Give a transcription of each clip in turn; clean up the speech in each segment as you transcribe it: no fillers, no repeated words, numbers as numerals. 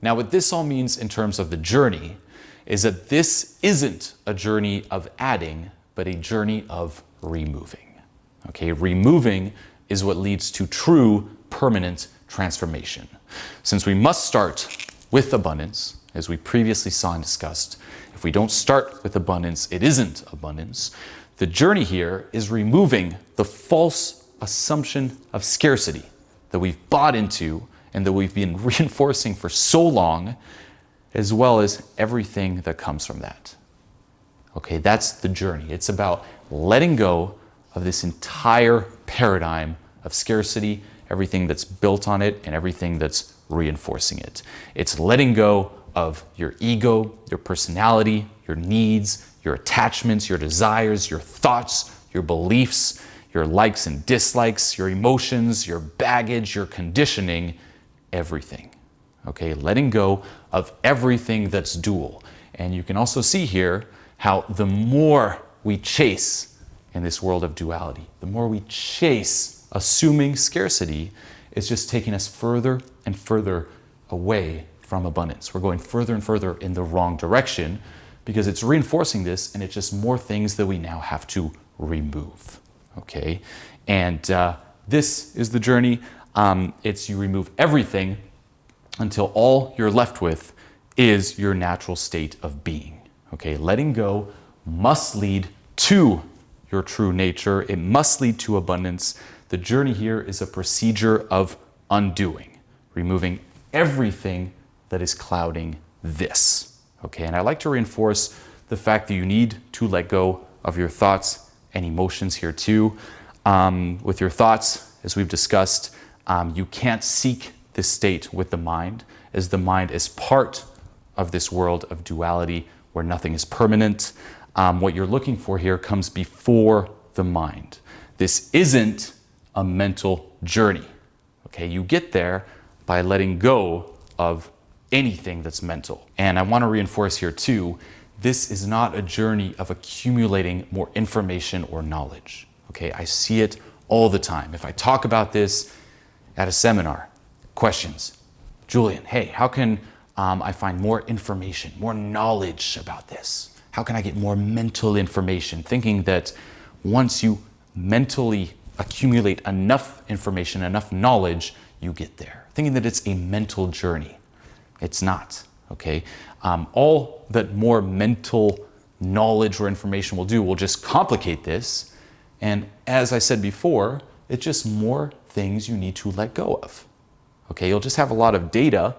Now, what this all means in terms of the journey is that this isn't a journey of adding, but a journey of removing. Okay, removing is what leads to true permanent transformation. Since we must start with abundance, as we previously saw and discussed, if we don't start with abundance, it isn't abundance. The journey here is removing the false assumption of scarcity that we've bought into and that we've been reinforcing for so long, as well as everything that comes from that. Okay, that's the journey. It's about letting go of this entire paradigm of scarcity, everything that's built on it and everything that's reinforcing it. It's letting go of your ego, your personality, your needs, your attachments, your desires, your thoughts, your beliefs, your likes and dislikes, your emotions, your baggage, your conditioning, everything. Okay, letting go of everything that's dual. And you can also see here how the more we chase in this world of duality, the more we chase assuming scarcity, it's just taking us further and further away from abundance. We're going further and further in the wrong direction because it's reinforcing this, and it's just more things that we now have to remove. Okay, and this is the journey. It's you remove everything until all you're left with is your natural state of being. Okay, letting go must lead to your true nature. It must lead to abundance. The journey here is a procedure of undoing, removing everything that is clouding this. Okay, and I like to reinforce the fact that you need to let go of your thoughts and emotions here too. With your thoughts, as we've discussed, you can't seek this state with the mind, as the mind is part of this world of duality where nothing is permanent. What you're looking for here comes before the mind. This isn't a mental journey. Okay, you get there by letting go of anything that's mental. And I want to reinforce here too, this is not a journey of accumulating more information or knowledge. Okay, I see it all the time. If I talk about this at a seminar, questions. Julian, hey, how can I find more information, more knowledge about this? How can I get more mental information? Thinking that once you mentally accumulate enough information, enough knowledge, you get there. Thinking that it's a mental journey. It's not, okay? All that more mental knowledge or information will do will just complicate this. And as I said before, it's just more things you need to let go of. Okay, you'll just have a lot of data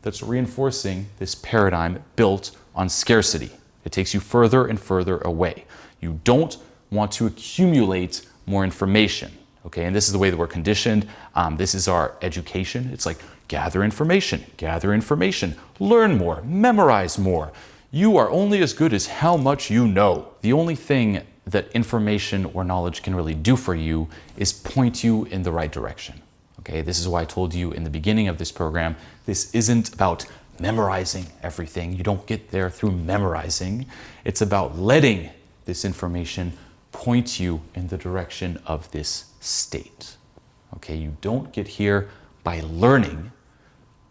that's reinforcing this paradigm built on scarcity. It takes you further and further away. You don't want to accumulate more information. Okay, and this is the way that we're conditioned. This is our education. It's like gather information, learn more, memorize more. You are only as good as how much you know. The only thing that information or knowledge can really do for you is point you in the right direction. Okay, this is why I told you in the beginning of this program, this isn't about memorizing everything. You don't get there through memorizing. It's about letting this information point you in the direction of this state. Okay, you don't get here by learning.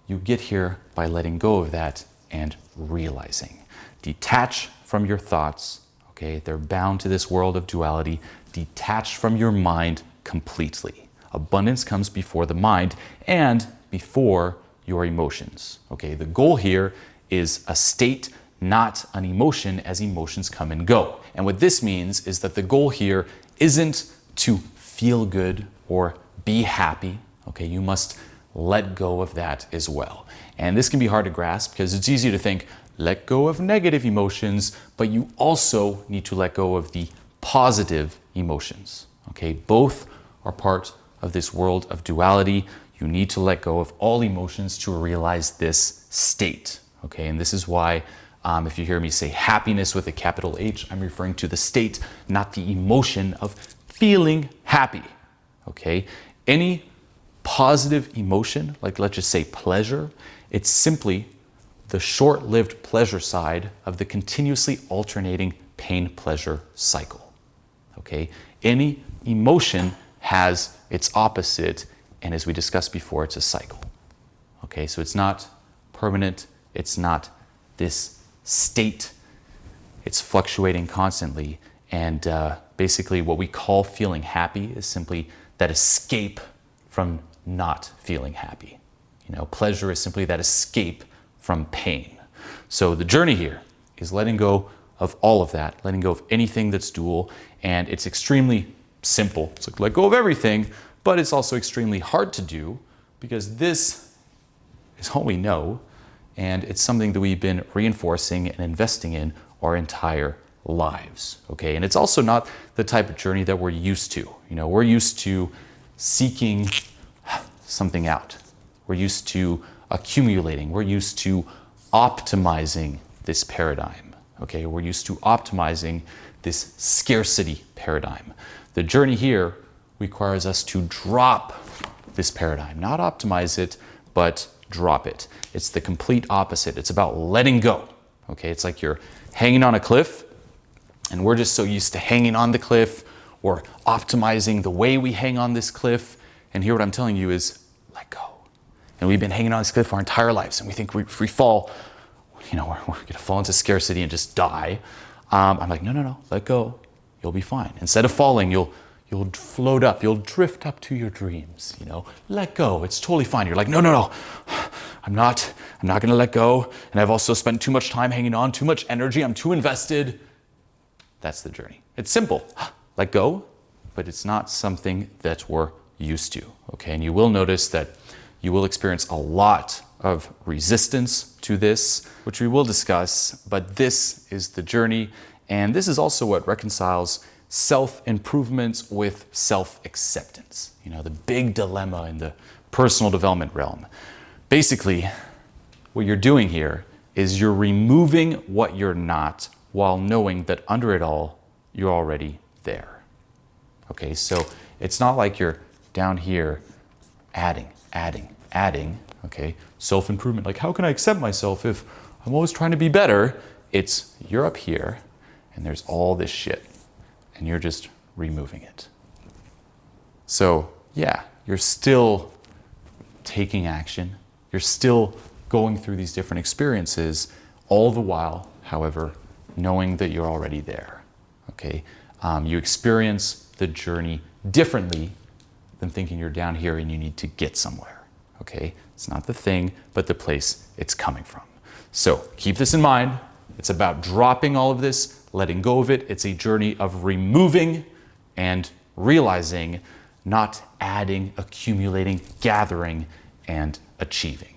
You get here by letting go of that and realizing. Detach from your thoughts. Okay, they're bound to this world of duality. Detach from your mind completely. Abundance comes before the mind and before your emotions. Okay, the goal here is a state, not an emotion, as emotions come and go. And what this means is that the goal here isn't to feel good or be happy. Okay, you must let go of that as well. And this can be hard to grasp because it's easy to think, let go of negative emotions, but you also need to let go of the positive emotions. Okay, both are part of this world of duality. You need to let go of all emotions to realize this state. Okay, and this is why if you hear me say happiness with a capital H, I'm referring to the state, not the emotion of feeling happy. Okay, any positive emotion, like let's just say pleasure, it's simply the short-lived pleasure side of the continuously alternating pain-pleasure cycle. Okay, any emotion has its opposite, and as we discussed before, it's a cycle. Okay, so it's not permanent. It's not this state. It's fluctuating constantly. And basically what we call feeling happy is simply that escape from not feeling happy. Pleasure is simply that escape from pain. So the journey here is letting go of all of that, letting go of anything that's dual, and it's extremely simple. It's like let go of everything, but it's also extremely hard to do because this is all we know, and it's something that we've been reinforcing and investing in our entire lives, okay? And it's also not the type of journey that we're used to. We're used to seeking something out. We're used to accumulating. We're used to optimizing this paradigm, okay? We're used to optimizing this scarcity paradigm. The journey here requires us to drop this paradigm, not optimize it, but drop it. It's the complete opposite. It's about letting go, okay? It's like you're hanging on a cliff, and we're just so used to hanging on the cliff or optimizing the way we hang on this cliff. And here what I'm telling you is let go. And we've been hanging on this cliff our entire lives, and we think if we fall, we're going to fall into scarcity and just die. I'm like, no, let go. You'll be fine. Instead of falling, you'll float up. You'll drift up to your dreams. Let go. It's totally fine. You're like, no. I'm not going to let go. And I've also spent too much time hanging on, too much energy. I'm too invested. That's the journey. It's simple. Let go, but it's not something that we're used to. Okay, and you will notice that you will experience a lot of resistance to this, which we will discuss, but this is the journey, and this is also what reconciles self-improvement with self-acceptance. The big dilemma in the personal development realm. Basically, what you're doing here is you're removing what you're not while knowing that under it all, you're already there. Okay, so it's not like you're down here adding, okay? Self-improvement, like how can I accept myself if I'm always trying to be better? It's you're up here and there's all this shit and you're just removing it. So yeah, you're still taking action. You're still going through these different experiences, all the while, however, knowing that you're already there, okay? You experience the journey differently than thinking you're down here and you need to get somewhere, okay? It's not the thing, but the place it's coming from. So keep this in mind. It's about dropping all of this, letting go of it. It's a journey of removing and realizing, not adding, accumulating, gathering, and achieving.